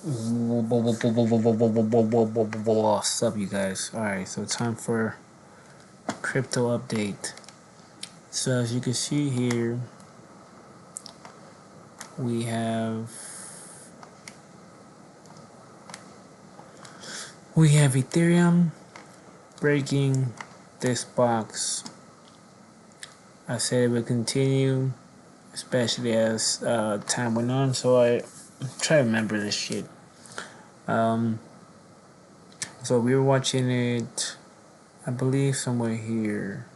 What's up, you guys? Alright, so time for crypto update. So as you can see here, we have Ethereum breaking this box. I said it would continue, especially as time went on. So I try to remember this shit. So we were watching it, I believe, somewhere here.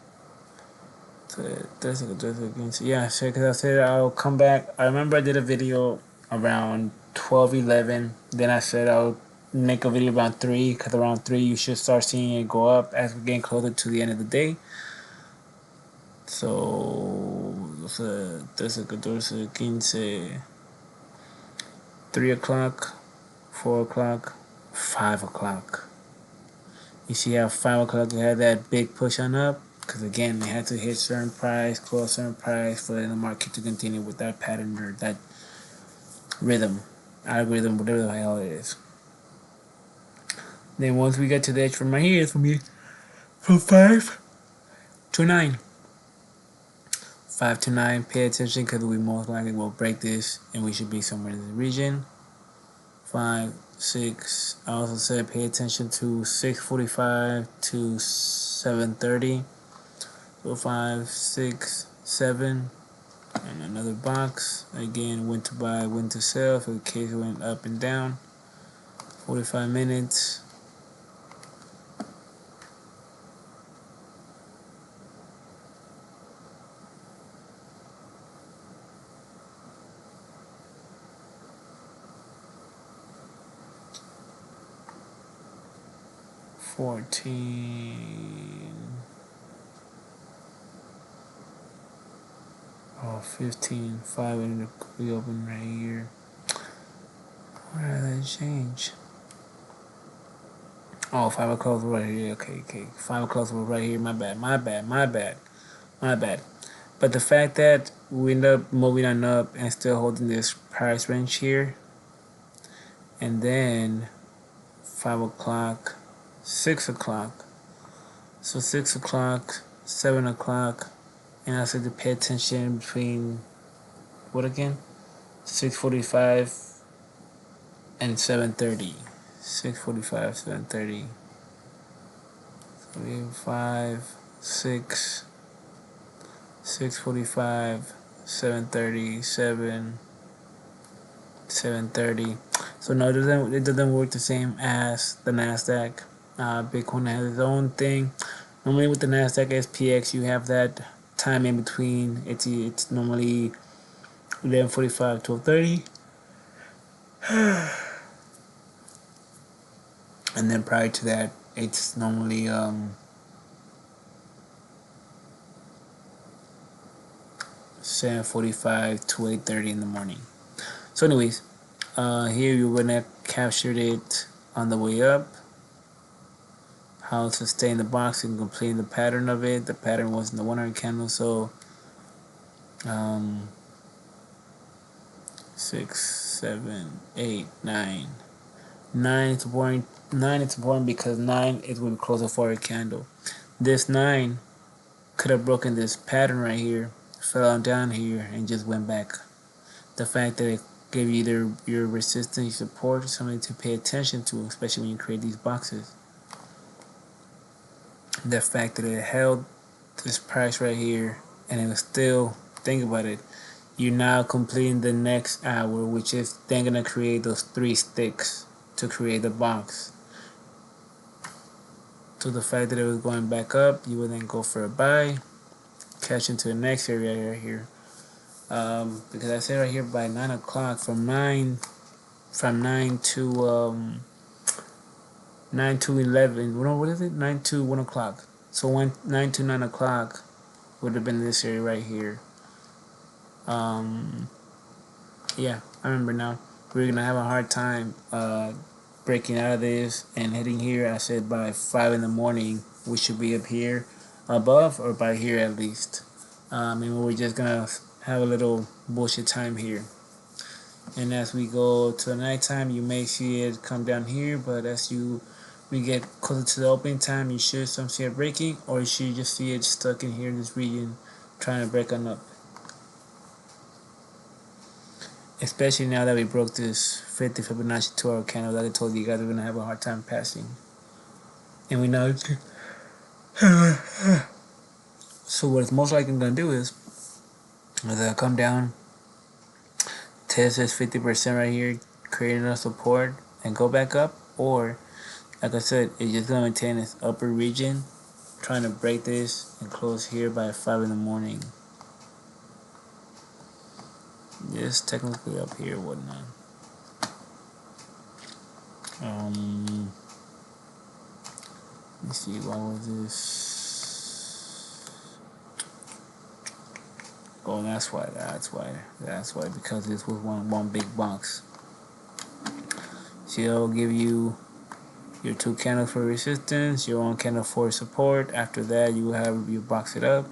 Yeah, so because I said I'll come back. I remember I did a video around 12:11. Then I said I'll make a video around 3, because around 3 you should start seeing it go up as we're getting closer to the end of the day. So, 15, 3 o'clock, 4 o'clock, 5 o'clock. You see how 5 o'clock you had that big push on up? Because again, they had to hit certain price, close certain price for the market to continue with that pattern or that rhythm, algorithm, whatever the hell it is. Then once we get to the edge from right here, it's from 5 to 9. 5 to 9, pay attention because we most likely will break this and we should be somewhere in the region. 5, 6, I also said pay attention to 6:45 to 7:30. So 5, 6, 7, and another box. Again, when to buy, when to sell, for the case it went up and down. 45 minutes. Oh, 15, 5 in the reopen right here. Where did that change? Oh, 5 o'clock right here. Okay. 5 o'clock right here. My bad. But the fact that we end up moving on up and still holding this price range here, and then 5 o'clock, 6 o'clock. So 6 o'clock, 7 o'clock, and I said to pay attention between what again? 6:45 and 7:30. 6:45, 7:30. So we have 5, 6, 6:45, 7:30, 7, 7:30. So no, it doesn't work the same as the Nasdaq. Bitcoin has its own thing. Normally with the Nasdaq SPX, you have that time in between. It's normally 11:45, 12:30. And then prior to that, it's normally 7:45 to 8:30 in the morning. So anyways, here you're gonna capture it on the way up. How to stay in the box and complete the pattern of it. The pattern was in the 100 candle, so 6, 7, 8, 9. 9 is important. 9 is important because 9 is when we close a forward candle. This 9 could have broken this pattern right here, fell on down here, and just went back. The fact that it gave you either your resistance, support, or something to pay attention to, especially when you create these boxes. The fact that it held this price right here and it was still, think about it, you're now completing the next hour, which is then gonna create those 3 sticks to create the box. So the fact that it was going back up, you would then go for a buy, catch into the next area right here. Because I said right here by 9 o'clock, from 9 to 9 to 11. What is it? 9 to 1 o'clock. So 9 to 9 o'clock would have been this area right here. Yeah, I remember now. We're gonna have a hard time breaking out of this and hitting here. I said by 5 in the morning we should be up here above, or by here at least. And we're just gonna have a little bullshit time here. And as we go to the nighttime, you may see it come down here, but as we get closer to the opening time, you should some see it breaking, or you should just see it stuck in here in this region, trying to break on up. Especially now that we broke this 50 Fibonacci 2-hour candle that I told you guys we're gonna have a hard time passing, and we know it's. So what it's most likely gonna do is come down, test this 50% right here, create enough support, and go back up, or like I said, it's just gonna maintain its upper region, trying to break this and close here by 5 in the morning. Just technically up here, whatnot. Let me see, what was this? Oh, that's why, because this was one big box. So it'll give you your 2 candles for resistance, your 1 candle for support. After that, you have you box it up,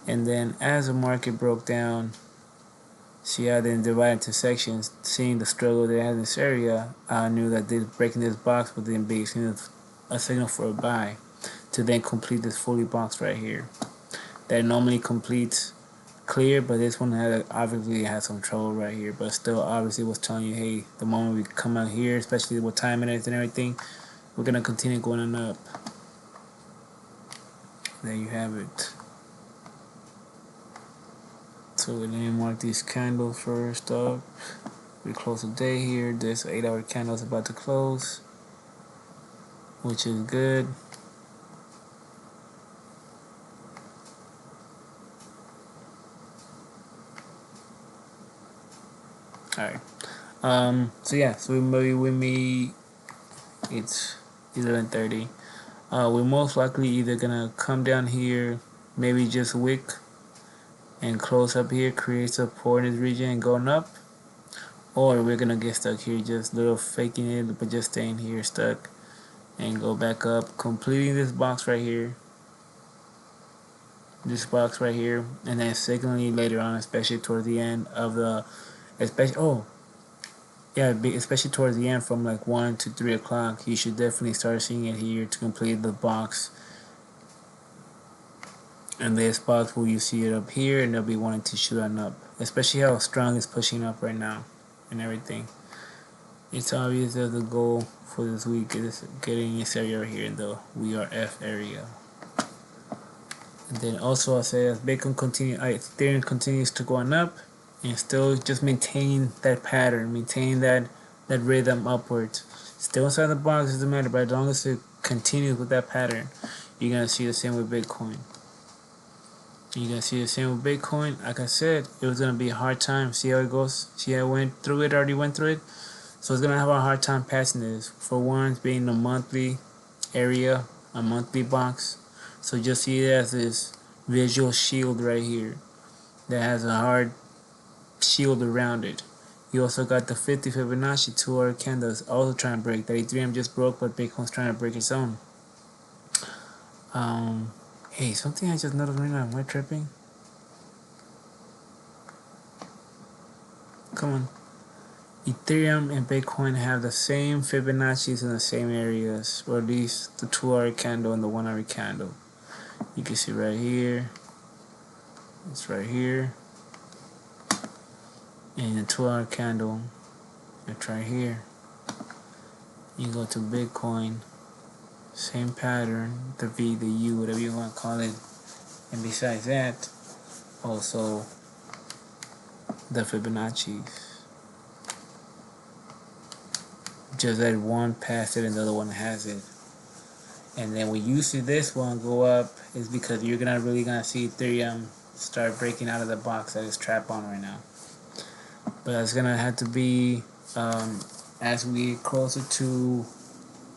and then as the market broke down, see how they divide into sections. Seeing the struggle they had in this area, I knew that breaking this box would then be a signal for a buy to then complete this fully box right here. That normally completes clear, but this one obviously had some trouble right here, but still obviously was telling you, hey, the moment we come out here, especially with time and everything, we're gonna continue going on up. There you have it. So let me mark these candles first up. We close the day here. This 8-hour candle is about to close, which is good. Alright. So yeah, so it's 11:30. We're most likely either gonna come down here, maybe just wick and close up here, create support in this region and going up, or we're gonna get stuck here, just little faking it, but just staying here stuck and go back up, completing this box right here, and then secondly later on, especially towards the end of the, especially towards the end from like 1 to 3 o'clock, you should definitely start seeing it here to complete the box. And this box where you see it up here, and they'll be wanting to shoot on up, especially how strong it's pushing up right now and everything. It's obvious that the goal for this week is getting this area right here in the WRF area. And then also I'll say as Ethereum continues to go on up and still just maintain that pattern, maintain that rhythm upwards. Still inside the box, doesn't matter, but as long as it continues with that pattern, you're gonna see the same with Bitcoin. Like I said, it was gonna be a hard time. See how it goes? See how I already went through it. So it's gonna have a hard time passing this. For one, being a monthly area, a monthly box. So just see it as this visual shield right here that has a hard shield around it. You also got the 50 Fibonacci 2-hour candles also trying to break. That Ethereum just broke, but Bitcoin's trying to break its own. Hey, something I just noticed right now. Am I tripping? Come on. Ethereum and Bitcoin have the same Fibonacci's in the same areas, or at least the 2-hour candle and the 1-hour candle. You can see right here. It's right here. And the 2-hour candle, it's right here. You go to Bitcoin, same pattern, the V, the U, whatever you want to call it. And besides that, also the Fibonacci's. Just that one passed it and the other one has it. And then when you see this one go up, is because you're really gonna see Ethereum start breaking out of the box that it's trapped on right now. But it's gonna have to be as we get closer to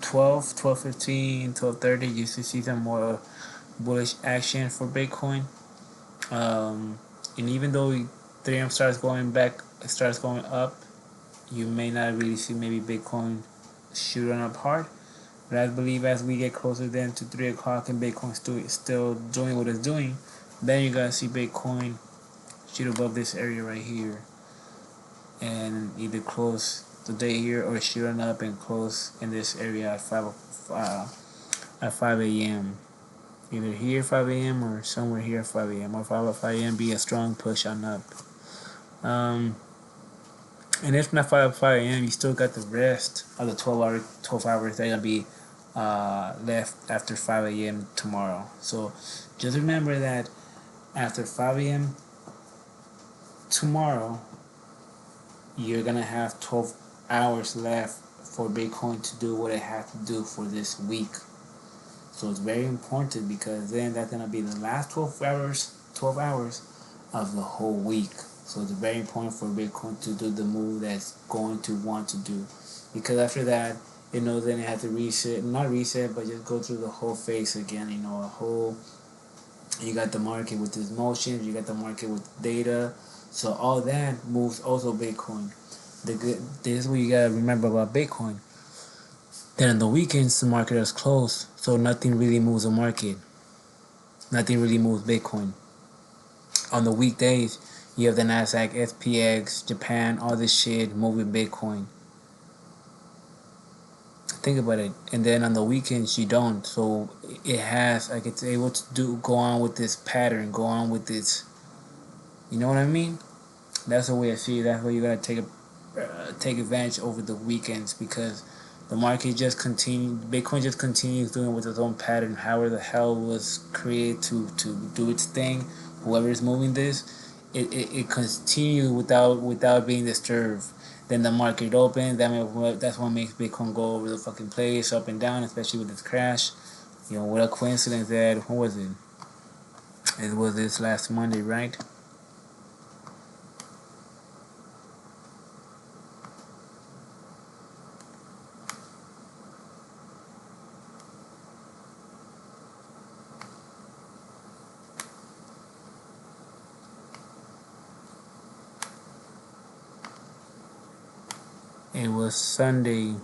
12:15, 12:30, you should see some more bullish action for Bitcoin. And even though Ethereum starts going up, you may not really see maybe Bitcoin shooting up hard. But I believe as we get closer then to 3 o'clock and Bitcoin's still doing what it's doing, then you're gonna see Bitcoin shoot above this area right here. and either close the day here or shooting up and close in this area at 5 a.m. Either here 5 a.m. or somewhere here at 5 a.m. or 5 a.m. be a strong push on up. Um, and if not 5 a.m., you still got the rest of the 12 hours that gonna be left after 5 a.m. tomorrow. So just remember that after 5 a.m. tomorrow, you're gonna have 12 hours left for Bitcoin to do what it has to do for this week. So it's very important because then that's gonna be the last 12 hours of the whole week. So it's very important for Bitcoin to do the move that's going to want to do, because after that, then it has to reset, not reset, but just go through the whole phase again. A whole. You got the market with its motions, you got the market with data, so all that moves also Bitcoin. This is what you gotta remember about Bitcoin. Then on the weekends, the market is closed, so nothing really moves the market. Nothing really moves Bitcoin. On the weekdays, you have the Nasdaq, SPX, Japan, all this shit moving Bitcoin. Think about it. And then on the weekends, you don't. So it has, like, it's able to go on with this pattern, go on with this. You know what I mean? That's the way I see it. That's why you gotta take advantage over the weekends, because the market just continues. Bitcoin just continues doing with its own pattern. However the hell was created to do its thing. Whoever is moving this, it continues without being disturbed. Then the market opens. That's what makes Bitcoin go over the fucking place, up and down, especially with this crash. What a coincidence that, what was it? It was this last Monday, right? It was Sunday.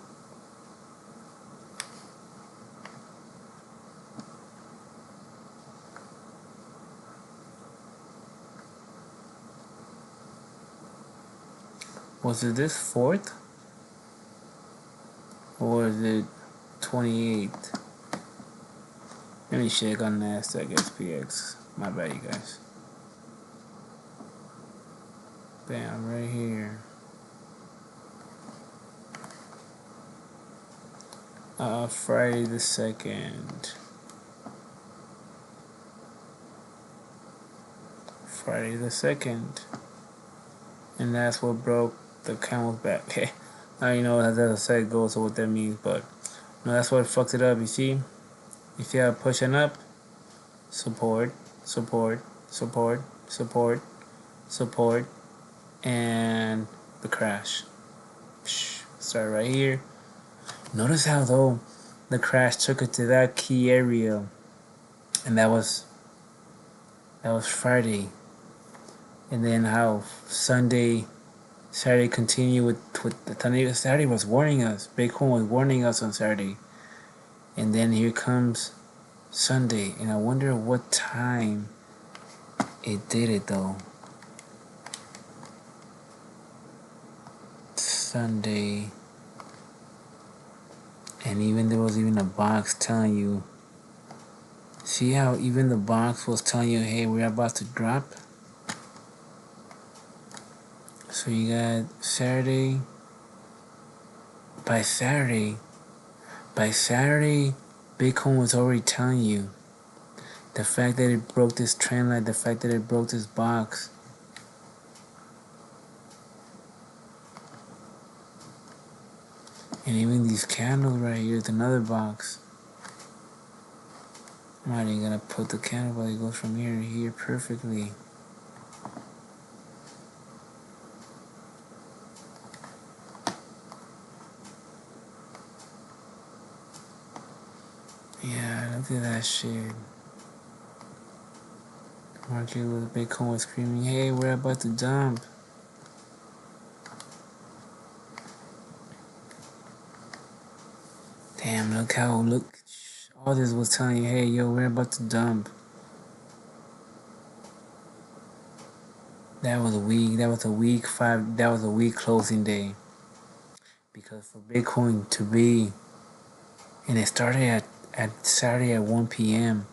Was it this 4th? Or is it 28th? Let me check on Nasdaq SPX. My bad, you guys. Bam, right here. Friday the 2nd. Friday the 2nd. And that's what broke the camel's back. Okay. I don't know how that side goes or what that means, but no, that's what fucked it up. You see how pushing up, support, support, support, support, support, and the crash. Start right here. Notice how though the crash took it to that key area, and that was Friday, and then how Saturday continued with the Sunday. Saturday was warning us. Bitcoin was warning us on Saturday, and then here comes Sunday, and I wonder what time it did it though. Sunday, and even there was even a box telling you. See how even the box was telling you, hey, we're about to drop. So you got Saturday. By Saturday, Bitcoin was already telling you. The fact that it broke this trend line, the fact that it broke this box. And even these candles right here, it's another box. I'm not even gonna put the candle, but it goes from here to here perfectly. Yeah, look at that shit. Market with Bitcoin was screaming, hey, we're about to dump. Damn, look. All this was telling you, hey, yo, we're about to dump. That was a week. That was a week five. That was a week closing day. Because for Bitcoin to be, and it started at Saturday at 1 p.m.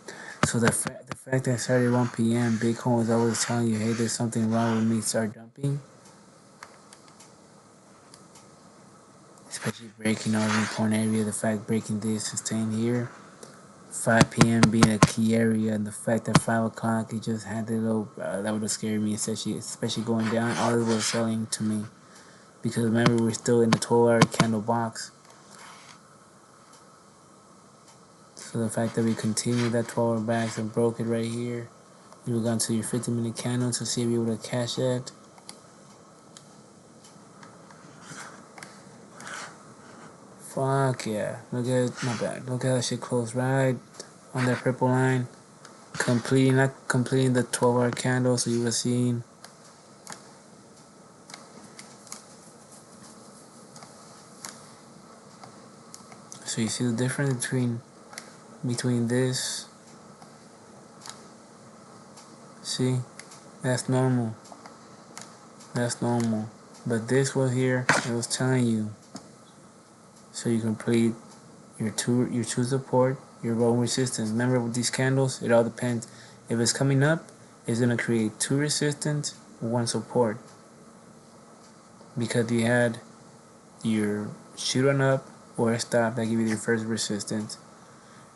So the fact that Saturday at 1 p.m. Bitcoin was always telling you, hey, there's something wrong with me. Start dumping. Especially breaking all the important area. The fact breaking this and staying here. 5 p.m. being a key area, and the fact that 5 o'clock it just had that little that would have scared me, especially going down. All it was selling to me because remember we're still in the 12-hour candle box. So the fact that we continued that 12-hour box and broke it right here, you were gone to your 50-minute candle to see if you were able to cash that. Fuck yeah! Look at my bad. Look at that shit close right on that purple line, not completing the 12-hour candle. So you were seeing. So you see the difference between this. See, that's normal. That's normal. But this was here. It was telling you. So you complete your two support, your row resistance. Remember with these candles, it all depends. If it's coming up, it's gonna create 2 resistance, 1 support. Because you had your shoot on up or a stop that give you your first resistance.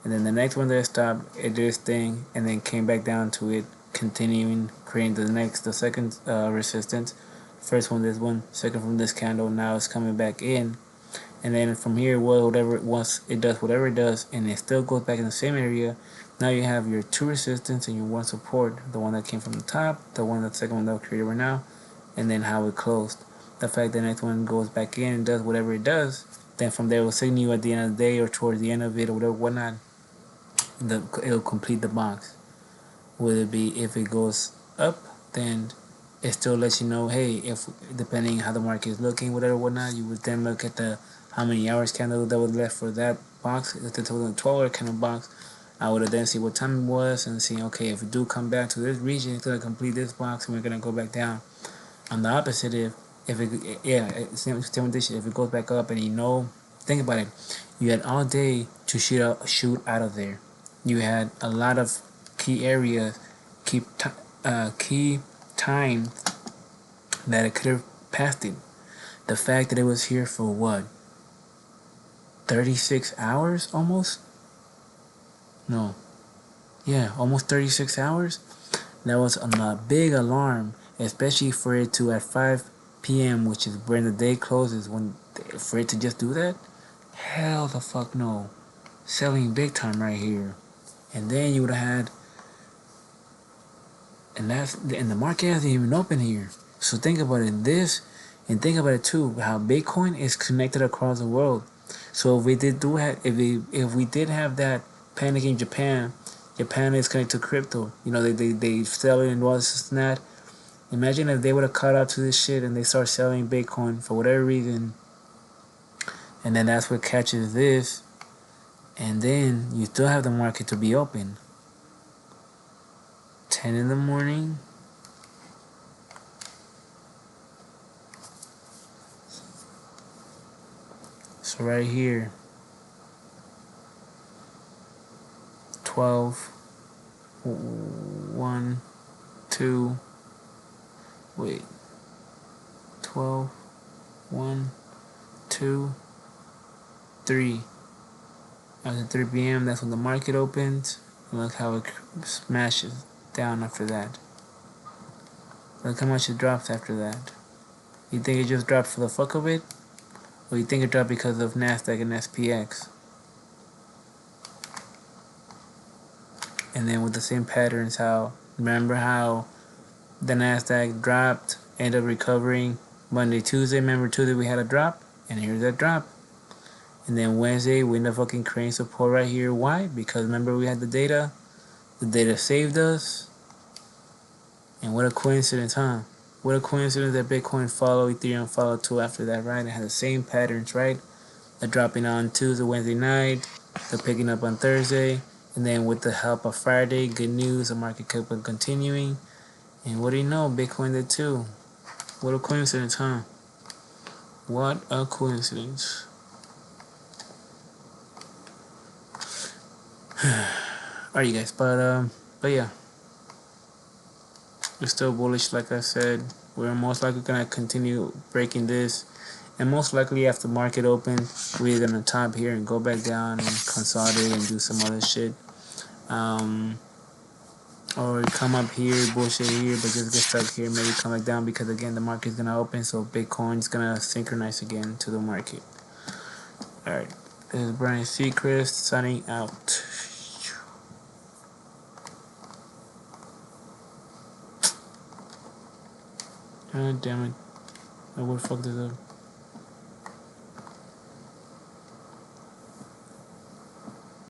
And then the next one that stopped, it did its thing and then came back down to it, continuing creating the second resistance. First one, this one, second from this candle. Now it's coming back in, and then from here, well, once it does whatever it does, and it still goes back in the same area. Now you have your 2 resistance and your 1 support, the one that came from the top, the second one that was created right now, and then how it closed. The fact that the next one goes back in and does whatever it does, then from there it will signal you at the end of the day or towards the end of it or whatever, whatnot. It'll complete the box. Would it be if it goes up, then it still lets you know, hey, if depending how the market is looking, whatever, whatnot, you would then look at the how many hours candle that was left for that box. If it was a 12-hour candle box, I would have then see what time it was and see, okay, if we do come back to this region, it's gonna complete this box and we're gonna go back down. On the opposite, if it yeah, same with this shit. If it goes back up and think about it, you had all day to shoot out of there. You had a lot of key areas, key times that it could have passed it. The fact that it was here for what, 36 hours almost? No, yeah, almost 36 hours. That was a big alarm, especially for it to at 5 p.m., which is when the day closes. For it to just do that, hell the fuck no. Selling big time right here, and then you would have had, and the market hasn't even opened here. So think about it. And think about it too. How Bitcoin is connected across the world. So if we did have that panic in Japan, Japan is connected to crypto. They sell it and all this and that. Imagine if they would have caught up to this shit and they start selling Bitcoin for whatever reason, and then that's what catches this, and then you still have the market to be open. 10 in the morning. So right here, 12, 1, 2, wait, 12, 1, 2, 3. After 3 p.m., that's when the market opens. And look how it smashes down after that. Look how much it drops after that. You think it just dropped for the fuck of it? Or you think it dropped because of NASDAQ and SPX? And then with the same patterns, remember how the NASDAQ dropped, ended up recovering Monday, Tuesday. Remember Tuesday we had a drop? And here's that drop. And then Wednesday we ended up fucking creating support right here. Why? Because remember we had the data. The data saved us. And what a coincidence, huh? What a coincidence that Bitcoin followed, Ethereum followed too after that, right? It had the same patterns, right? The dropping on Tuesday, Wednesday night, the picking up on Thursday, and then with the help of Friday, good news, the market kept on continuing. And what do you know? Bitcoin did too. What a coincidence, huh? What a coincidence. Alright, you guys, but yeah, we're still bullish, like I said. We're most likely gonna continue breaking this, and most likely after market open, we're gonna top here and go back down and consolidate and do some other shit. Or come up here, bullshit here, but just get stuck here, maybe come back down because again the market's gonna open, so Bitcoin's gonna synchronize again to the market. Alright, this is Brian Seacrest signing out. God damn it. I would fuck this up.